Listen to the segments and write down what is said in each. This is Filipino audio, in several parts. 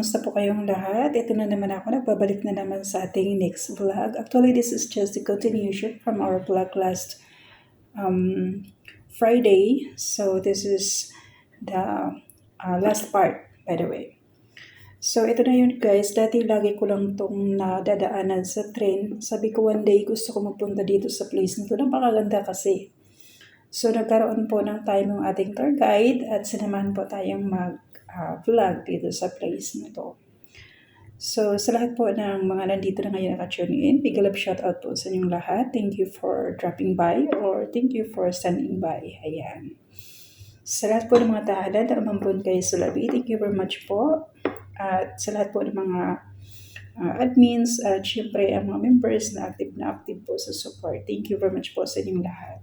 Kumusta po kayong lahat? Ito na naman ako, nagbabalik na naman sa ating next vlog. Actually, this is just the continuation from our vlog last Friday. So, this is the last part, by the way. So, ito na yun guys. Dati lagi ko lang itong nadadaanan sa train. Sabi ko one day gusto ko magpunta dito sa place nito. Napakaganda kasi. So, nagkaroon po ng time yung ating tour guide at sinamahan po tayong vlog dito sa place na to. So, sa lahat po ng mga nandito na ngayon naka-tune in, big love shout out po sa inyong lahat. Thank you for dropping by or thank you for standing by. Ayan. Sa lahat po ng mga tahanan na umampun kayo sa labi, thank you very much po. At sa lahat po ng mga admins at syempre ang mga members na active po sa support. Thank you very much po sa inyong lahat.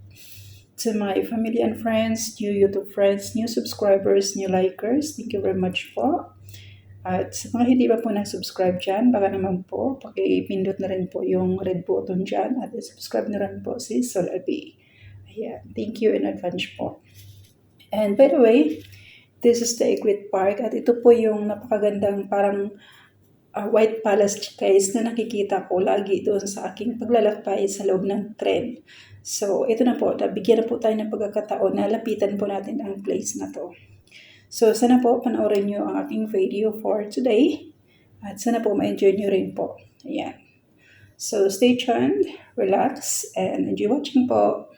To my family and friends, new YouTube friends, new subscribers, new likers, thank you very much po. At sa mga hindi pa po nag-subscribe dyan, baka naman po, pakipindot na rin po yung red button dyan at subscribe na rin po si Solabi. Ayan, thank you in advance po. And by the way, this is the Egret Park at ito po yung napakagandang parang White Palace guys na nakikita ko lagi doon sa aking paglalakbay sa loob ng tren. So, ito na po, nabigyan na po tayo ng pagkakataon na lapitan po natin ang place na to. So, sana po panoorin nyo ang aking video for today at sana po ma-enjoy nyo rin po. Ayan. So, stay tuned, relax, and enjoy watching po.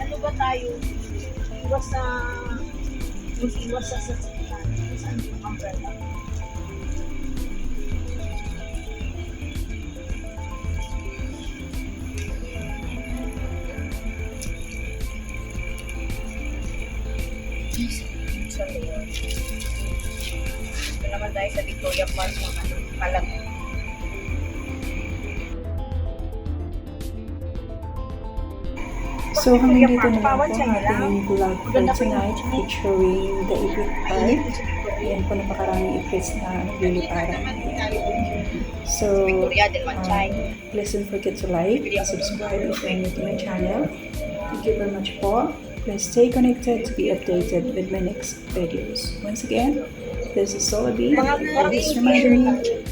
Ano ba tayo? Iwas sa iwas sa sasakyan. Saan yung umbrella? Sa Lord. Ito naman tayo sa Victoria Park mga palag. So hanggang dito na lang po ang ating vlog for tonight featuring the Egret Park. Ayan po, napakaraming egrets na nagliliparan. So, please don't forget to like and subscribe if you're new to my channel. Thank you very much po. Please stay connected to be updated with my next videos. Once again, this is Solabi. Please remind me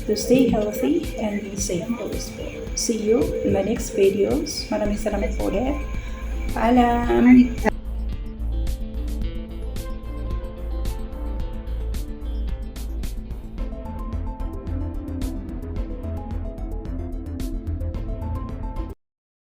to stay healthy and be safe always po. See you in my next videos. Maraming salamat po ulit. Paalam!